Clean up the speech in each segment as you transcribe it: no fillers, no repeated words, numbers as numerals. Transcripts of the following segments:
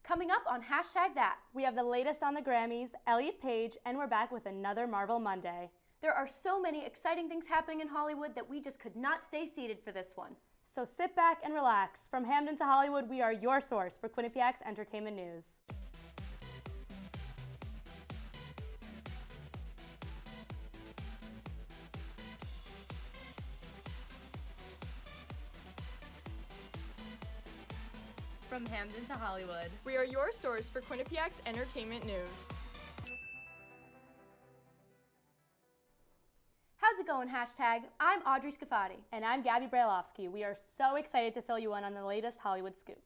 Coming up on Hashtag That, we have the latest on the Grammys, Elliot Page, and we're back with another Marvel Monday. There are so many exciting things happening in Hollywood that we just could not stay seated for this one. So sit back and relax. From Hamden to Hollywood, we are your source for Quinnipiac's entertainment news. From Hamden to Hollywood, we are your source for Quinnipiac's entertainment news. How's it going, Hashtag? I'm Audrey Scafati. And I'm Gabby Brailovsky. We are so excited to fill you in on the latest Hollywood scoop.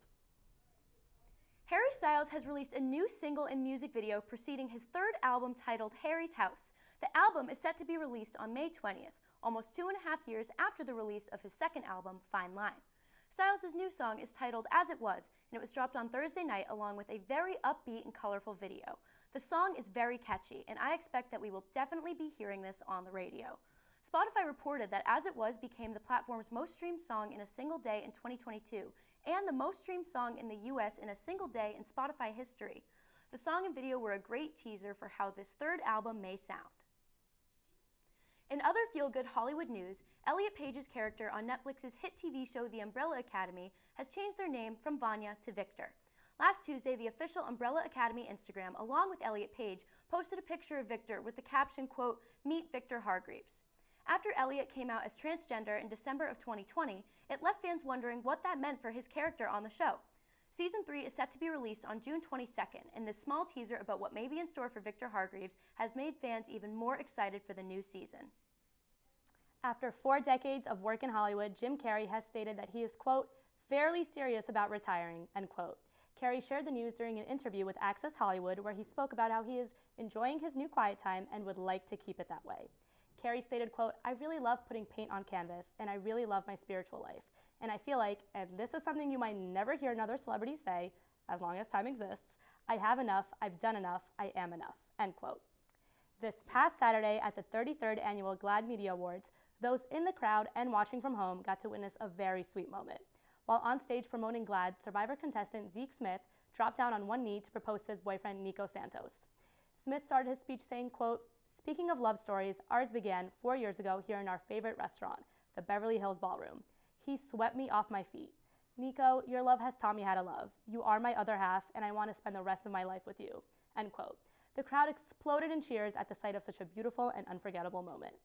Harry Styles has released a new single and music video preceding his third album titled Harry's House. The album is set to be released on May 20th, almost 2.5 years after the release of his second album, Fine Line. Styles' new song is titled As It Was, and it was dropped on Thursday night along with a very upbeat and colorful video. The song is very catchy, and I expect that we will definitely be hearing this on the radio. Spotify reported that As It Was became the platform's most streamed song in a single day in 2022, and the most streamed song in the US in a single day in Spotify history. The song and video were a great teaser for how this third album may sound. In other feel-good Hollywood news, Elliot Page's character on Netflix's hit TV show The Umbrella Academy has changed their name from Vanya to Victor. Last Tuesday, the official Umbrella Academy Instagram, along with Elliot Page, posted a picture of Victor with the caption, quote, "Meet Victor Hargreaves." After Elliot came out as transgender in December of 2020, it left fans wondering what that meant for his character on the show. Season 3 is set to be released on June 22nd, and this small teaser about what may be in store for Victor Hargreaves has made fans even more excited for the new season. After 4 decades of work in Hollywood, Jim Carrey has stated that he is, quote, fairly serious about retiring, end quote. Carrey shared the news during an interview with Access Hollywood where he spoke about how he is enjoying his new quiet time and would like to keep it that way. Carrey stated, quote, "I really love putting paint on canvas, and I really love my spiritual life. And I feel like, and this is something you might never hear another celebrity say, as long as time exists, I have enough, I've done enough, I am enough," end quote. This past Saturday at the 33rd Annual GLAAD Media Awards, those in the crowd and watching from home got to witness a very sweet moment. While on stage promoting GLAAD, Survivor contestant Zeke Smith dropped down on one knee to propose to his boyfriend Nico Santos. Smith started his speech saying, quote, "Speaking of love stories, ours began 4 years ago here in our favorite restaurant, the Beverly Hills Ballroom. He swept me off my feet. Nico, your love has taught me how to love. You are my other half, and I want to spend the rest of my life with you," end quote. The crowd exploded in cheers at the sight of such a beautiful and unforgettable moment.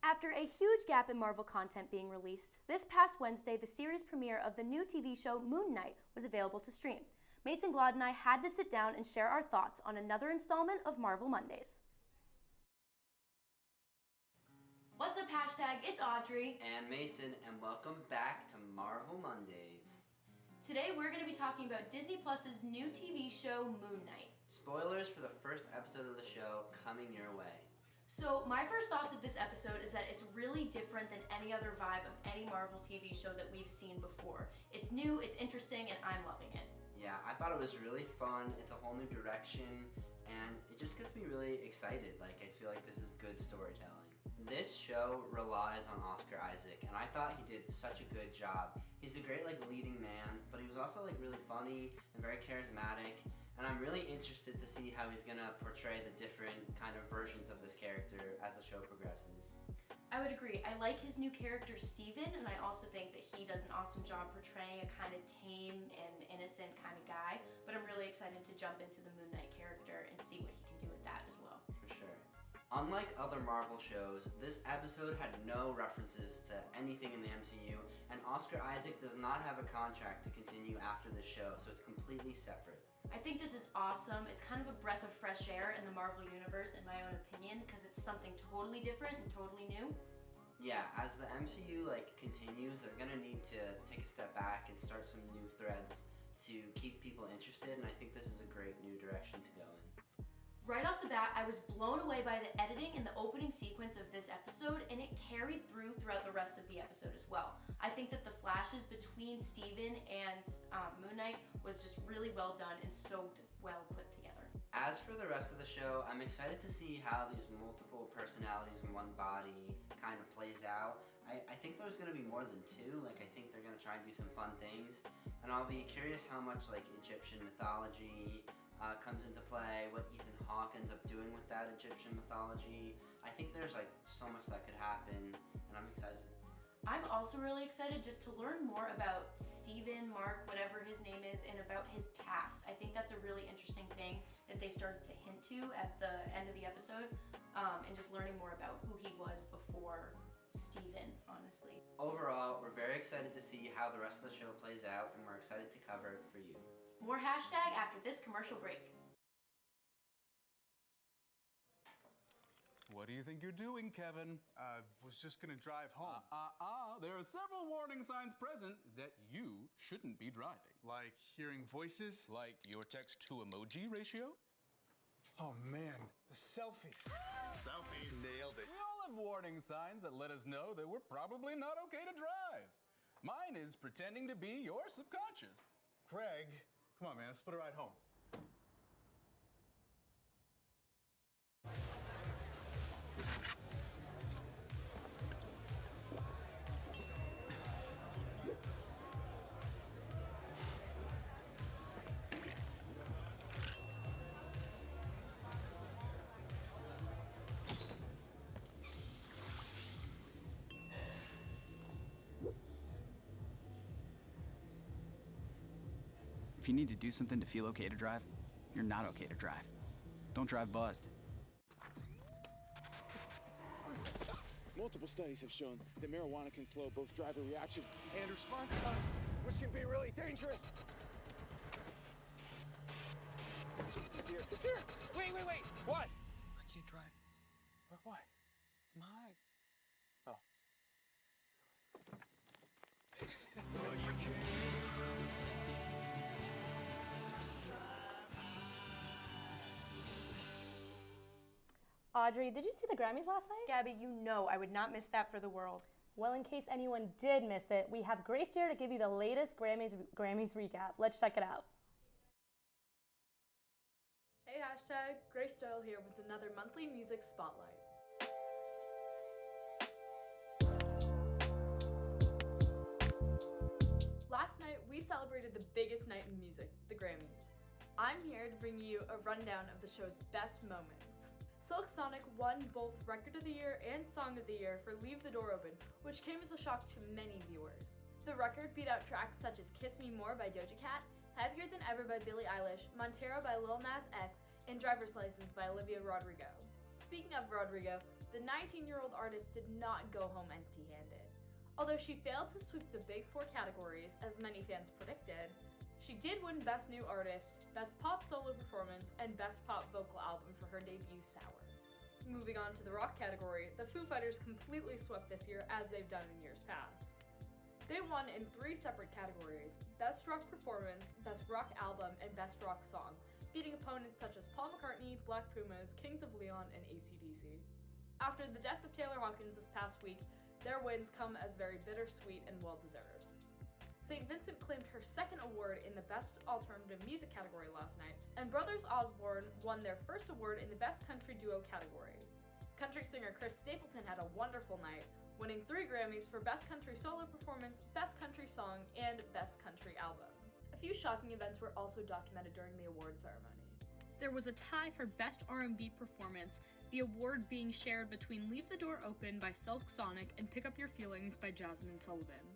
After a huge gap in Marvel content being released, this past Wednesday, the series premiere of the new TV show Moon Knight was available to stream. Mason Glod and I had to sit down and share our thoughts on another installment of Marvel Mondays. What's up, Hashtag? It's Audrey. And Mason, and welcome back to Marvel Mondays. Today we're going to be talking about Disney Plus's new TV show Moon Knight. Spoilers for the first episode of the show coming your way. So my first thoughts of this episode is that it's really different than any other vibe of any Marvel TV show that we've seen before. It's new, it's interesting, and I'm loving it. Yeah, I thought it was really fun. It's a whole new direction, and it just gets me really excited. Like, I feel like this is good storytelling. This show relies on Oscar Isaac, and I thought he did such a good job. He's a great leading man, but he was also really funny and very charismatic. And I'm really interested to see how he's gonna portray the different kind of versions of this character as the show progresses. I would agree. I like his new character, Steven, and I also think that he does an awesome job portraying a kind of tame and innocent kind of guy. But I'm really excited to jump into the Moon Knight character and see what he can do with that as well. For sure. Unlike other Marvel shows, this episode had no references to anything in the MCU, and Oscar Isaac does not have a contract to continue after this show, so it's completely separate. I think this is awesome. It's kind of a breath of fresh air in the Marvel Universe, in my own opinion, because it's something totally different and totally new. Yeah, as the MCU continues, they're gonna need to take a step back and start some new threads to keep people interested, and I think this is a great new direction to go in. Right off the bat, I was blown away by the editing in the opening sequence of this episode, and it carried throughout the rest of the episode as well. I think that the flashes between Steven and Moon Knight was just really well done and so well put together. As for the rest of the show, I'm excited to see how these multiple personalities in one body kind of plays out, I think there's going to be more than 2. Like, I think they're going to try and do some fun things. And I'll be curious how much, like, Egyptian mythology comes into play, what Ethan Hawke ends up doing with that Egyptian mythology. I think there's, like, so much that could happen, and I'm excited. I'm also really excited just to learn more about Stephen, Mark, whatever his name is, and about his past. I think that's a really interesting thing that they started to hint to at the end of the episode, and just learning more about who he was before Stephen, honestly. Overall, we're very excited to see how the rest of the show plays out, and we're excited to cover it for you. More hashtag after this commercial break. What do you think you're doing, Kevin? Was just gonna drive home. There are several warning signs present that you shouldn't be driving. Like hearing voices? Like your text-to-emoji ratio? Oh man, the selfies. Selfie. Nailed it. We all have warning signs that let us know that we're probably not okay to drive. Mine is pretending to be your subconscious. Craig, come on man, let's split a ride home. If you need to do something to feel okay to drive, you're not okay to drive. Don't drive buzzed. Multiple studies have shown that marijuana can slow both driver reaction and response time, which can be really dangerous. He's here. He's here. Wait. What? I can't drive. Why? My. Oh. Audrey, did you see the Grammys last night? Gabby, you know I would not miss that for the world. Well, in case anyone did miss it, we have Grace here to give you the latest Grammys recap. Let's check it out. Hey hashtag, Grace Doyle here with another monthly music spotlight. Last night we celebrated the biggest night in music, the Grammys. I'm here to bring you a rundown of the show's best moments. Silk Sonic won both Record of the Year and Song of the Year for Leave the Door Open, which came as a shock to many viewers. The record beat out tracks such as Kiss Me More by Doja Cat, Happier Than Ever by Billie Eilish, Montero by Lil Nas X, and Driver's License by Olivia Rodrigo. Speaking of Rodrigo, the 19-year-old artist did not go home empty-handed. Although she failed to sweep the big 4 categories, as many fans predicted, she did win Best New Artist, Best Pop Solo Performance, and Best Pop Vocal Album for her debut, Sour. Moving on to the rock category, the Foo Fighters completely swept this year as they've done in years past. They won in 3 separate categories, Best Rock Performance, Best Rock Album, and Best Rock Song, beating opponents such as Paul McCartney, Black Pumas, Kings of Leon, and AC/DC. After the death of Taylor Hawkins this past week, their wins come as very bittersweet and well-deserved. St. Vincent claimed her 2nd award in the Best Alternative Music category last night, and Brothers Osborne won their 1st award in the Best Country Duo category. Country singer Chris Stapleton had a wonderful night, winning 3 Grammys for Best Country Solo Performance, Best Country Song, and Best Country Album. A few shocking events were also documented during the award ceremony. There was a tie for Best R&B Performance, the award being shared between Leave the Door Open by Silk Sonic and Pick Up Your Feelings by Jasmine Sullivan.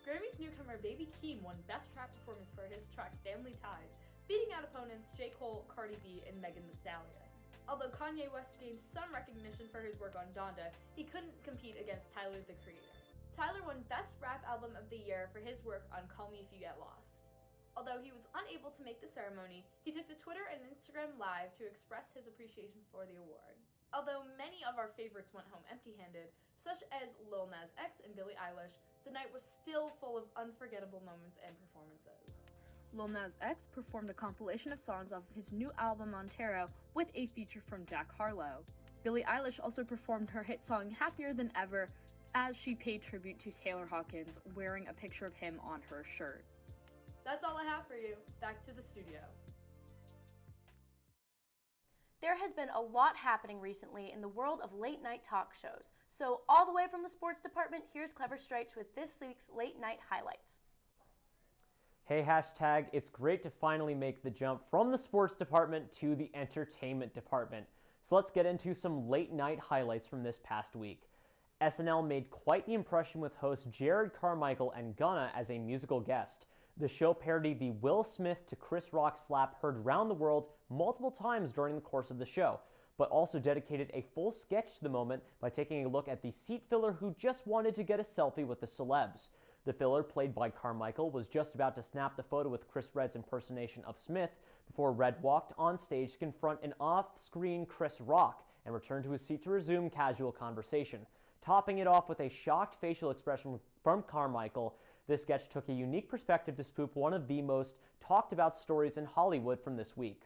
Grammys newcomer Baby Keem won Best Trap Performance for his track Family Ties, beating out opponents J. Cole, Cardi B, and Megan Thee Stallion. Although Kanye West gained some recognition for his work on Donda, he couldn't compete against Tyler, the Creator. Tyler won Best Rap Album of the Year for his work on Call Me If You Get Lost. Although he was unable to make the ceremony, he took to Twitter and Instagram Live to express his appreciation for the award. Although many of our favorites went home empty-handed, such as Lil Nas X and Billie Eilish, the night was still full of unforgettable moments and performances. Lil Nas X performed a compilation of songs off of his new album Montero with a feature from Jack Harlow. Billie Eilish also performed her hit song Happier Than Ever as she paid tribute to Taylor Hawkins, wearing a picture of him on her shirt. That's all I have for you. Back to the studio. There has been a lot happening recently in the world of late night talk shows. So all the way from the sports department, here's Clever Stripes with this week's late night highlights. Hey hashtag, it's great to finally make the jump from the sports department to the entertainment department. So let's get into some late night highlights from this past week. SNL made quite the impression with host Jared Carmichael and Gunna as a musical guest. The show parodied the Will Smith to Chris Rock slap heard around the world multiple times during the course of the show, but also dedicated a full sketch to the moment by taking a look at the seat filler who just wanted to get a selfie with the celebs. The filler, played by Carmichael, was just about to snap the photo with Chris Redd's impersonation of Smith before Redd walked on stage to confront an off-screen Chris Rock and returned to his seat to resume casual conversation. Topping it off with a shocked facial expression from Carmichael, this sketch took a unique perspective to spoof one of the most talked about stories in Hollywood from this week.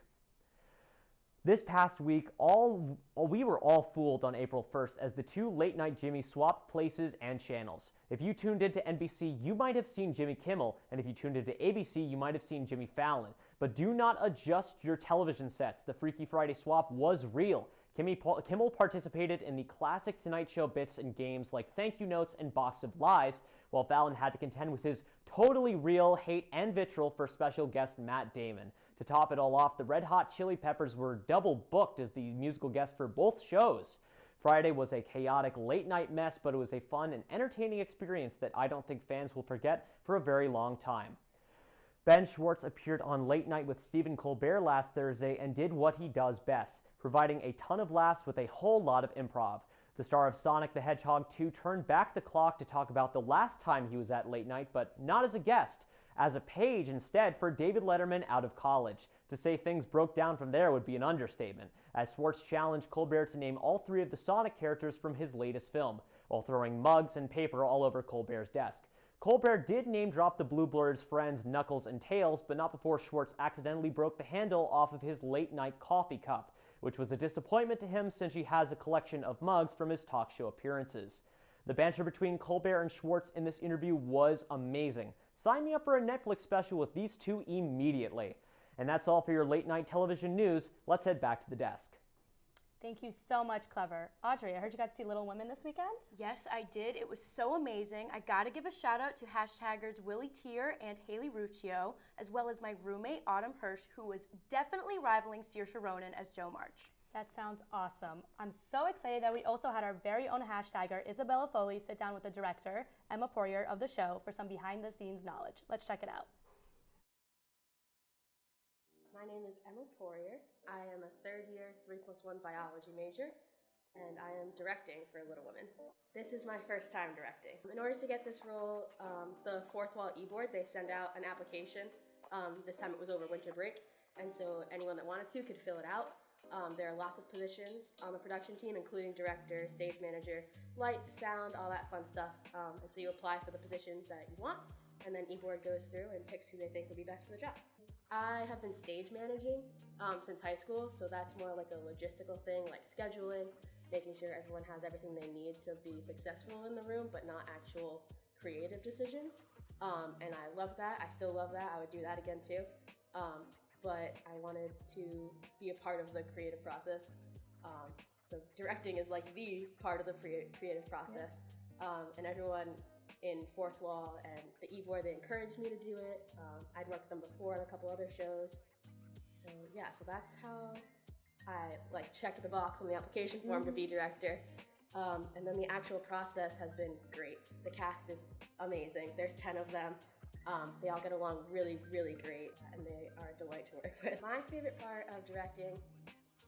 This past week, we were all fooled on April 1st as the two late-night Jimmys swapped places and channels. If you tuned into NBC, you might have seen Jimmy Kimmel, and if you tuned into ABC, you might have seen Jimmy Fallon. But do not adjust your television sets. The Freaky Friday swap was real. Kimmel participated in the classic Tonight Show bits and games like Thank You Notes and Box of Lies, while Fallon had to contend with his totally real hate and vitriol for special guest Matt Damon. To top it all off, the Red Hot Chili Peppers were double booked as the musical guests for both shows. Friday was a chaotic late-night mess, but it was a fun and entertaining experience that I don't think fans will forget for a very long time. Ben Schwartz appeared on Late Night with Stephen Colbert last Thursday and did what he does best, providing a ton of laughs with a whole lot of improv. The star of Sonic the Hedgehog 2 turned back the clock to talk about the last time he was at Late Night, but not as a guest, as a page instead for David Letterman out of college. To say things broke down from there would be an understatement, as Schwartz challenged Colbert to name all three of the Sonic characters from his latest film, while throwing mugs and paper all over Colbert's desk. Colbert did name drop the Blue Bloods friends Knuckles and Tails, but not before Schwartz accidentally broke the handle off of his late night coffee cup, which was a disappointment to him since he has a collection of mugs from his talk show appearances. The banter between Colbert and Schwartz in this interview was amazing. Sign me up for a Netflix special with these two immediately. And that's all for your late night television news. Let's head back to the desk. Thank you so much, Clever. Audrey, I heard you got to see Little Women this weekend? Yes, I did. It was so amazing. I gotta give a shout out to hashtaggers Willie Tier and Haley Ruccio, as well as my roommate Autumn Hirsch, who was definitely rivaling Saoirse Ronan as Jo March. That sounds awesome. I'm so excited that we also had our very own hashtagger, Isabella Foley, sit down with the director, Emma Poirier, of the show for some behind-the-scenes knowledge. Let's check it out. My name is Emma Poirier. I am a third-year 3+1 biology major, and I am directing for Little Women. This is my first time directing. In order to get this role, the Fourth Wall E-Board, they send out an application. This time it was over winter break, and so anyone that wanted to could fill it out. There are lots of positions on the production team, including director, stage manager, lights, sound, all that fun stuff. And so you apply for the positions that you want, and then E-Board goes through and picks who they think would be best for the job. I have been stage managing since high school, so that's more like a logistical thing, like scheduling, making sure everyone has everything they need to be successful in the room, but not actual creative decisions. And I love that. I still love that. I would do that again too. But I wanted to be a part of the creative process. So directing is like the part of the creative process. And everyone in Fourth Wall and the E-Board, they encouraged me to do it. I'd worked with them before on a couple other shows. So yeah, so that's how I checked the box on the application form to be director. And then the actual process has been great. The cast is amazing. There's 10 of them. They all get along really, really great, and they are a delight to work with. My favorite part of directing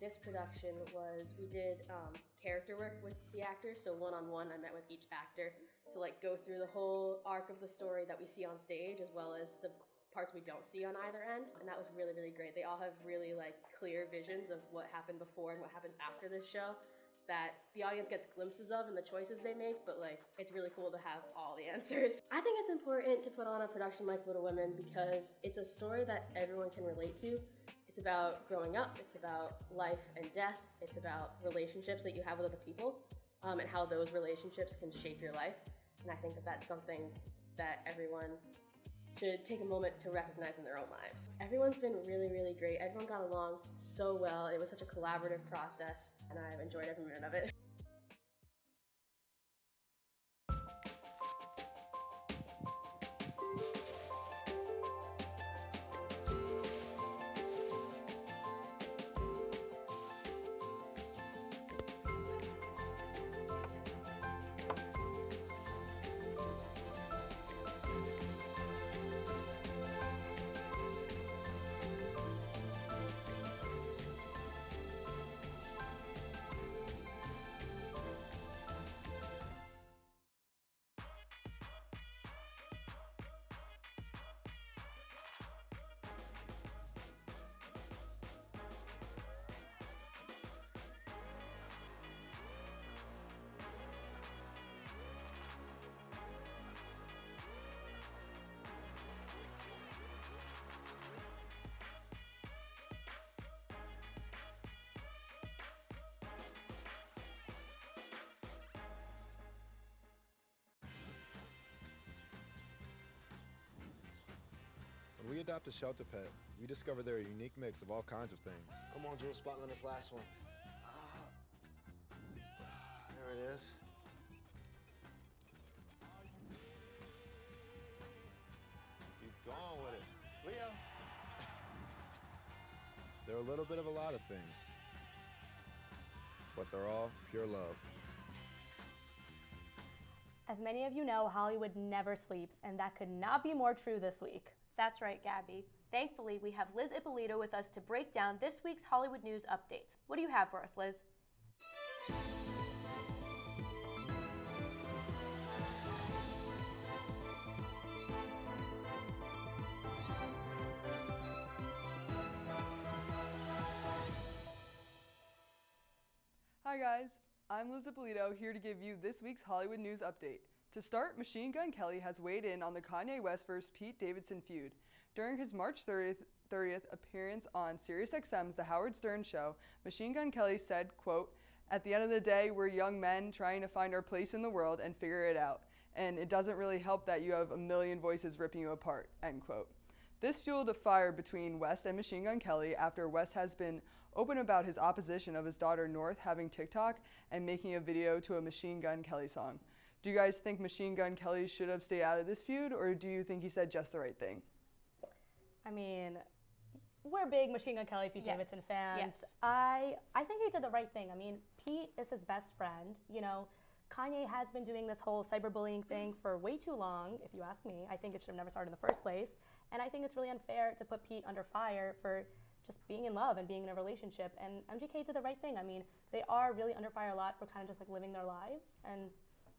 this production was we did character work with the actors, so one-on-one I met with each actor to go through the whole arc of the story that we see on stage, as well as the parts we don't see on either end, and that was really, really great. They all have really clear visions of what happened before and what happens after this show that the audience gets glimpses of in the choices they make, but it's really cool to have all the answers. I think it's important to put on a production like Little Women because it's a story that everyone can relate to. It's about growing up, it's about life and death, it's about relationships that you have with other people, and how those relationships can shape your life. And I think that that's something that everyone should take a moment to recognize in their own lives. Everyone's been really, really great. Everyone got along so well. It was such a collaborative process, and I've enjoyed every minute of it. When we adopt a shelter pet, we discover they're a unique mix of all kinds of things. Come on, Drew, spot me on this last one. There it is. Keep going with it. Leo. They're a little bit of a lot of things, but they're all pure love. As many of you know, Hollywood never sleeps, and that could not be more true this week. That's right, Gabby. Thankfully, we have Liz Ippolito with us to break down this week's Hollywood news updates. What do you have for us, Liz? Hi guys, I'm Liz Ippolito here to give you this week's Hollywood news update. To start, Machine Gun Kelly has weighed in on the Kanye West vs. Pete Davidson feud. During his March 30th appearance on SiriusXM's The Howard Stern Show, Machine Gun Kelly said, quote, "At the end of the day, we're young men trying to find our place in the world and figure it out. And it doesn't really help that you have a million voices ripping you apart," end quote. This fueled a fire between West and Machine Gun Kelly after West has been open about his opposition of his daughter North having TikTok and making a video to a Machine Gun Kelly song. Do you guys think Machine Gun Kelly should have stayed out of this feud, or do you think he said just the right thing? I mean, we're big Machine Gun Kelly, Pete Davidson fans. Yes. I think he did the right thing. I mean, Pete is his best friend. You know, Kanye has been doing this whole cyberbullying thing for way too long, if you ask me. I think it should have never started in the first place. And I think it's really unfair to put Pete under fire for just being in love and being in a relationship. And MGK did the right thing. I mean, they are really under fire a lot for kind of just like living their lives. And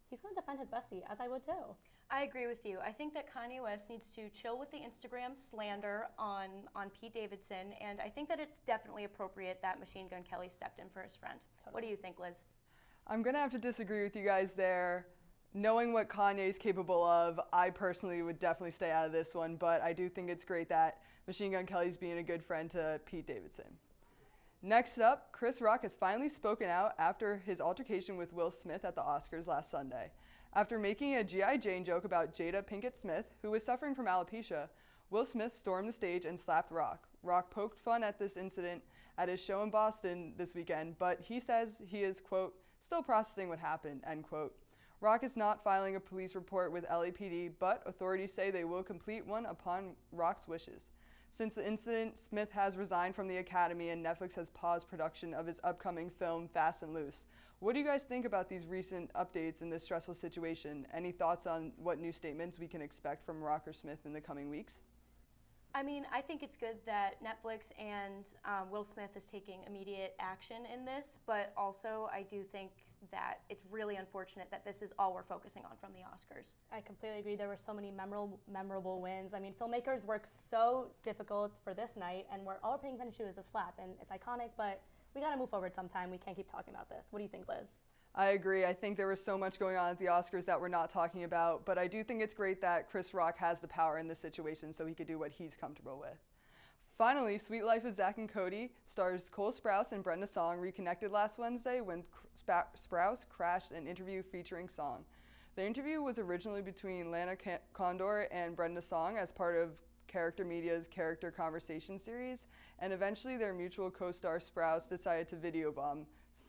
he's going to defend his bestie, as I would too. I agree with you. I think that Kanye West needs to chill with the Instagram slander on Pete Davidson, and I think that it's definitely appropriate that Machine Gun Kelly stepped in for his friend. Totally. What do you think, Liz? I'm going to have to disagree with you guys there. Knowing what Kanye's capable of, I personally would definitely stay out of this one, but I do think it's great that Machine Gun Kelly's being a good friend to Pete Davidson. Next up, Chris Rock has finally spoken out after his altercation with Will Smith at the Oscars last Sunday. After making a G.I. Jane joke about Jada Pinkett Smith, who was suffering from alopecia, Will Smith stormed the stage and slapped Rock. Rock poked fun at this incident at his show in Boston this weekend, but he says he is, quote, still processing what happened, end quote. Rock is not filing a police report with LAPD, but authorities say they will complete one upon Rock's wishes. Since the incident, Smith has resigned from the Academy and Netflix has paused production of his upcoming film, Fast and Loose. What do you guys think about these recent updates in this stressful situation? Any thoughts on what new statements we can expect from Rock or Smith in the coming weeks? I mean, I think it's good that Netflix and Will Smith is taking immediate action in this, but also I do think that it's really unfortunate that this is all we're focusing on from the Oscars. I completely agree. There were so many memorable wins. I mean, filmmakers work so difficult for this night, and all we're paying attention to is the slap, and it's iconic, but we got to move forward sometime. We can't keep talking about this. What do you think, Liz? I agree. I think there was so much going on at the Oscars that we're not talking about, but I do think it's great that Chris Rock has the power in this situation so he could do what he's comfortable with. Finally, Sweet Life of Zack and Cody stars Cole Sprouse and Brenda Song reconnected last Wednesday when Sprouse crashed an interview featuring Song. The interview was originally between Lana Condor and Brenda Song as part of Character Media's Character Conversation series, and eventually their mutual co-star Sprouse decided to video bomb.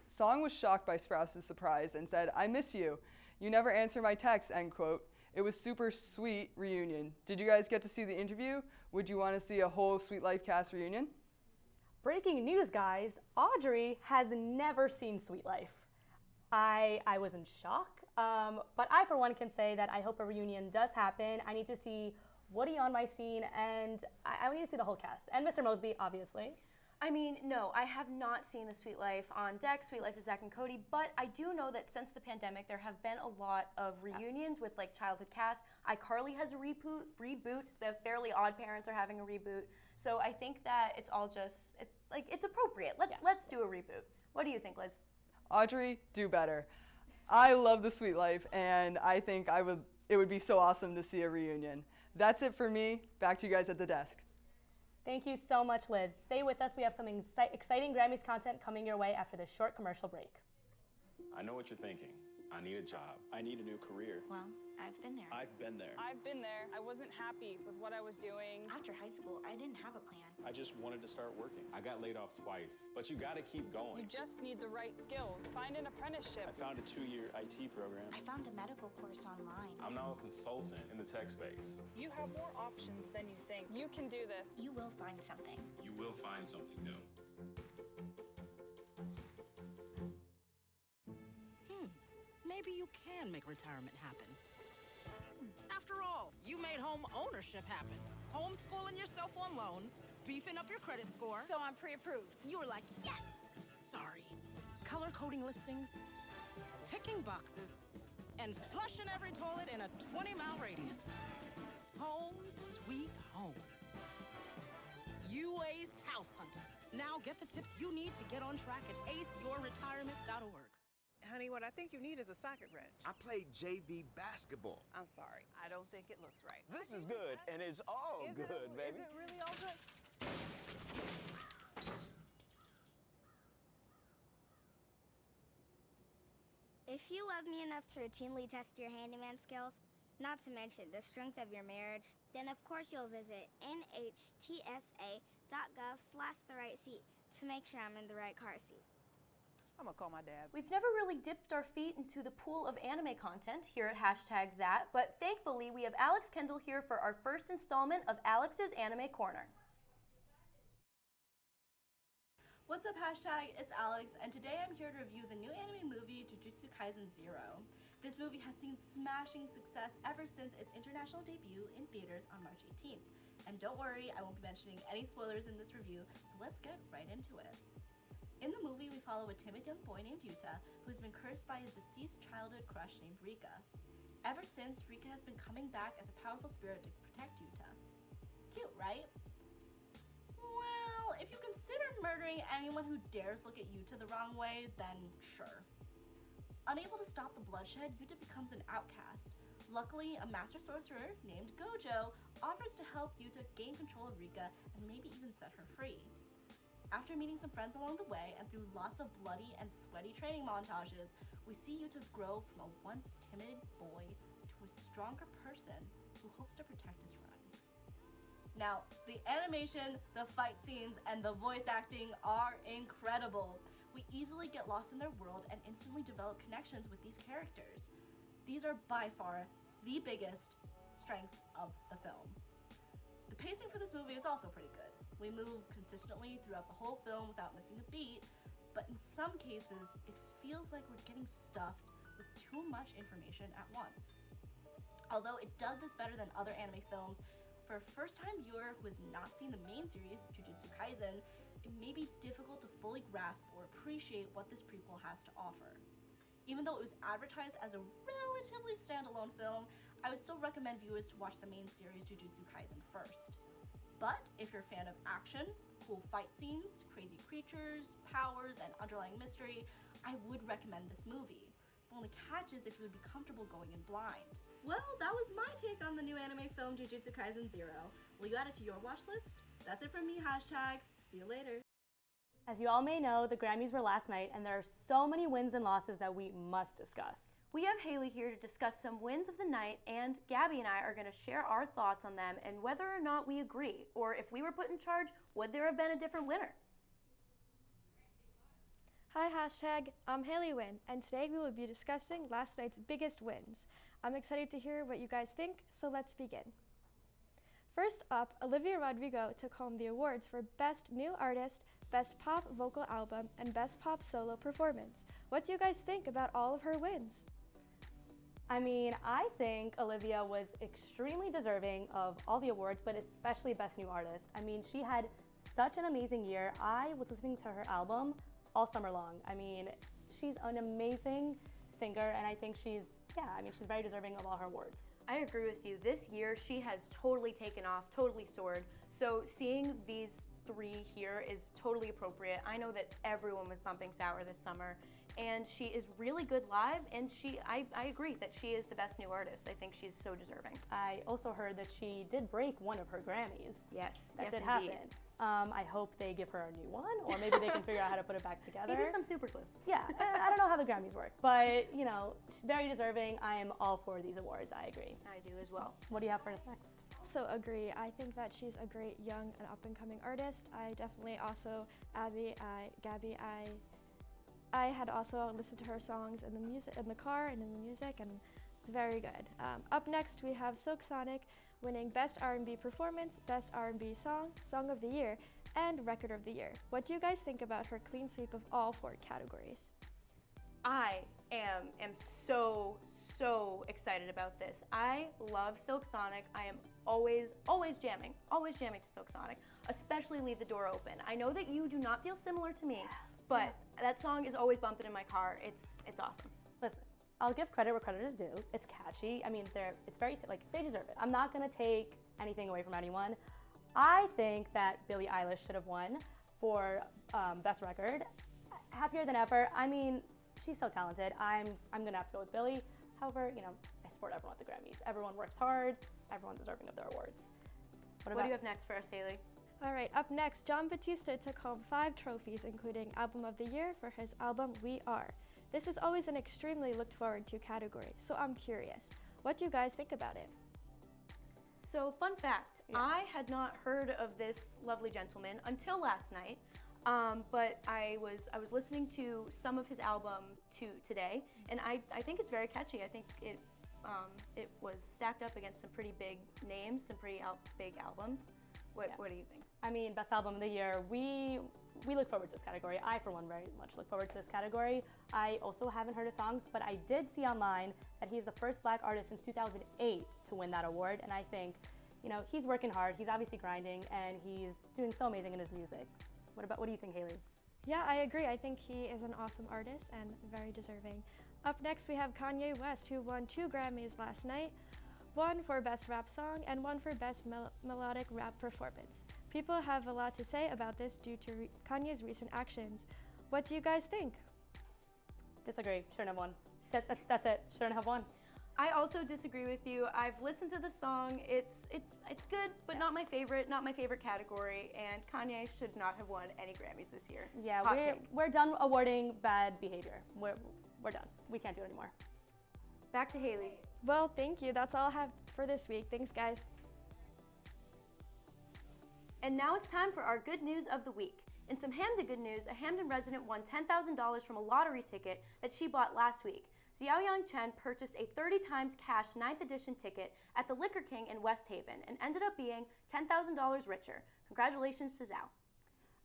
Song was shocked by Sprouse's surprise and said, "I miss you. You never answer my texts," end quote. It was super sweet reunion. Did you guys get to see the interview? Would you want to see a whole Sweet Life cast reunion? Breaking news, guys. Audrey has never seen Sweet Life. I was in shock, but I, for one, can say that I hope a reunion does happen. I need to see Woody on my scene, and I need to see the whole cast. And Mr. Mosby, obviously. I mean, no, I have not seen The Sweet Life on deck, Sweet Life of Zach and Cody, but I do know that since the pandemic, there have been a lot of reunions with like childhood cast. iCarly has a reboot. The Fairly Odd Parents are having a reboot. So I think that it's all just, it's appropriate. Let's do a reboot. What do you think, Liz? Audrey, do better. I love The Sweet Life, and I think it would be so awesome to see a reunion. That's it for me. Back to you guys at the desk. Thank you so much, Liz. Stay with us. We have some exciting Grammys content coming your way after this short commercial break. I know what you're thinking. I need a job. I need a new career. Well, I've been there. I've been there. I've been there. I wasn't happy with what I was doing. After high school, I didn't have a plan. I just wanted to start working. I got laid off twice, but you gotta keep going. You just need the right skills. Find an apprenticeship. I found a 2-year IT program. I found a medical course online. I'm now a consultant in the tech space. You have more options than you think. You can do this. You will find something. You will find something new. Maybe you can make retirement happen. After all, you made home ownership happen. Homeschooling yourself on loans, beefing up your credit score. So I'm pre-approved. You were like, yes! Sorry. Color coding listings, ticking boxes, and flushing every toilet in a 20-mile radius. Home sweet home. You aced house hunting. Now get the tips you need to get on track at aceyourretirement.org. Honey, what I think you need is a socket wrench. I played JV basketball. I'm sorry. I don't think it looks right. This is good, and it's all good, baby. Is it really all good? If you love me enough to routinely test your handyman skills, not to mention the strength of your marriage, then of course you'll visit nhtsa.gov/therightseat to make sure I'm in the right car seat. I'm gonna call my dad. We've never really dipped our feet into the pool of anime content here at #that, but thankfully we have Alex Kendall here for our first installment of Alex's Anime Corner. What's up, hashtag? It's Alex, and today I'm here to review the new anime movie Jujutsu Kaisen 0. This movie has seen smashing success ever since its international debut in theaters on March 18th. And don't worry, I won't be mentioning any spoilers in this review, so let's get right into it. In the movie, we follow a timid young boy named Yuta who has been cursed by his deceased childhood crush named Rika. Ever since, Rika has been coming back as a powerful spirit to protect Yuta. Cute, right? Well, if you consider murdering anyone who dares look at Yuta the wrong way, then sure. Unable to stop the bloodshed, Yuta becomes an outcast. Luckily, a master sorcerer named Gojo offers to help Yuta gain control of Rika and maybe even set her free. After meeting some friends along the way and through lots of bloody and sweaty training montages, we see Yuta grow from a once timid boy to a stronger person who hopes to protect his friends. Now, the animation, the fight scenes, and the voice acting are incredible. We easily get lost in their world and instantly develop connections with these characters. These are by far the biggest strengths of the film. The pacing for this movie is also pretty good. We move consistently throughout the whole film without missing a beat, but in some cases, it feels like we're getting stuffed with too much information at once. Although it does this better than other anime films, for a first-time viewer who has not seen the main series, Jujutsu Kaisen, it may be difficult to fully grasp or appreciate what this prequel has to offer. Even though it was advertised as a relatively standalone film, I would still recommend viewers to watch the main series, Jujutsu Kaisen, first. But if you're a fan of action, cool fight scenes, crazy creatures, powers, and underlying mystery, I would recommend this movie. The only catch is if you would be comfortable going in blind. Well, that was my take on the new anime film Jujutsu Kaisen 0. Will you add it to your watch list? That's it from me, hashtag. See you later. As you all may know, the Grammys were last night, and there are so many wins and losses that we must discuss. We have Haley here to discuss some wins of the night, and Gabby and I are going to share our thoughts on them and whether or not we agree, or if we were put in charge, would there have been a different winner? Hi hashtag, I'm Haley Wynn, and today we will be discussing last night's biggest wins. I'm excited to hear what you guys think, so let's begin. First up, Olivia Rodrigo took home the awards for Best New Artist, Best Pop Vocal Album, and Best Pop Solo Performance. What do you guys think about all of her wins? I mean, I think Olivia was extremely deserving of all the awards, but especially Best New Artist. I mean, she had such an amazing year. I was listening to her album all summer long. I mean, she's an amazing singer, and I think she's very deserving of all her awards. I agree with you. This year, she has totally taken off, totally soared. So seeing these three here is totally appropriate. I know that everyone was bumping Sour this summer, and she is really good live, and I agree that she is the best new artist. I think she's so deserving. I also heard that she did break one of her Grammys. Yes, that yes, did indeed. happen. I hope they give her a new one, or maybe they can figure out how to put it back together. Maybe some super glue. Yeah, I don't know how the Grammys work, but you know, she's very deserving. I am all for these awards. I agree. I do as well. What do you have for us next? Also agree. I think that she's a great young and up-and-coming artist. I definitely also, Gabby, I had also listened to her songs in the car and in the music, and it's very good. Up next, we have Silk Sonic winning Best R&B Performance, Best R&B Song, Song of the Year, and Record of the Year. What do you guys think about her clean sweep of all 4 categories? I am so excited about this. I love Silk Sonic. I am always jamming to Silk Sonic, especially Leave the Door Open. I know that you do not feel similar to me, but that song is always bumping in my car. It's awesome. Listen, I'll give credit where credit is due. It's catchy. I mean, it's very, they deserve it. I'm not gonna take anything away from anyone. I think that Billie Eilish should have won for Best Record. Happier Than Ever. I mean, she's so talented. I'm gonna have to go with Billie. However, you know, I support everyone at the Grammys. Everyone works hard. Everyone's deserving of their awards. What do you have next for us, Haley? All right, up next, Jon Batista took home 5 trophies, including Album of the Year for his album We Are. This is always an extremely looked forward to category, so I'm curious. What do you guys think about it? So, fun fact, I had not heard of this lovely gentleman until last night, but I was listening to some of his album today, and I think it's very catchy. I think it was stacked up against some pretty big names, some pretty big albums. What do you think? I mean, Best Album of the Year, we look forward to this category. I, for one, very much look forward to this category. I also haven't heard his songs, but I did see online that he's the first Black artist since 2008 to win that award, and I think, you know, he's working hard, he's obviously grinding, and he's doing so amazing in his music. What do you think, Haley? Yeah, I agree. I think he is an awesome artist and very deserving. Up next, we have Kanye West, who won 2 Grammys last night, one for Best Rap Song and one for Best Melodic Rap Performance. People have a lot to say about this due to Kanye's recent actions. What do you guys think? Disagree. Shouldn't have won. That's it. Shouldn't have won. I also disagree with you. I've listened to the song. It's good, but not my favorite category, and Kanye should not have won any Grammys this year. Yeah, we're done awarding bad behavior. We're done. We can't do it anymore. Back to Haley. Well, thank you. That's all I have for this week. Thanks, guys. And now it's time for our good news of the week. In some Hamden good news, a Hamden resident won $10,000 from a lottery ticket that she bought last week. Xiaoyang Chen purchased a 30 times cash 9th edition ticket at the Liquor King in West Haven and ended up being $10,000 richer. Congratulations to Xiao.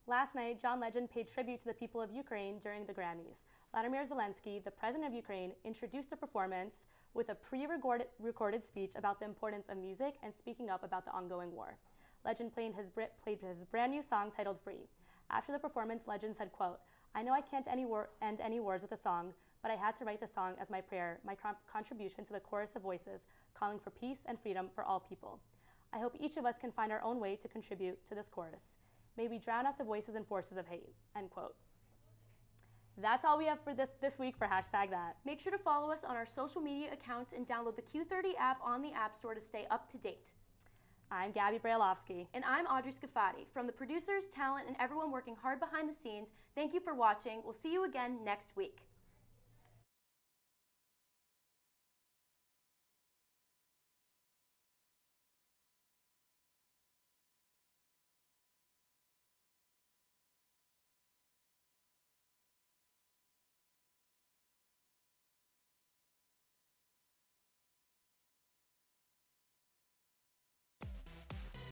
Last night, John Legend paid tribute to the people of Ukraine during the Grammys. Vladimir Zelensky, the president of Ukraine, introduced a performance with a pre-recorded speech about the importance of music and speaking up about the ongoing war. Legend played his brand new song titled Free. After the performance, Legend said, quote, "I know I can't end any wars with a song, but I had to write the song as my prayer, my contribution to the chorus of voices calling for peace and freedom for all people. I hope each of us can find our own way to contribute to this chorus. May we drown out the voices and forces of hate," end quote. That's all we have for this week for #that. Make sure to follow us on our social media accounts and download the Q30 app on the App Store to stay up to date. I'm Gabby Brailovsky. And I'm Audrey Scafati. From the producers, talent, and everyone working hard behind the scenes, thank you for watching. We'll see you again next week.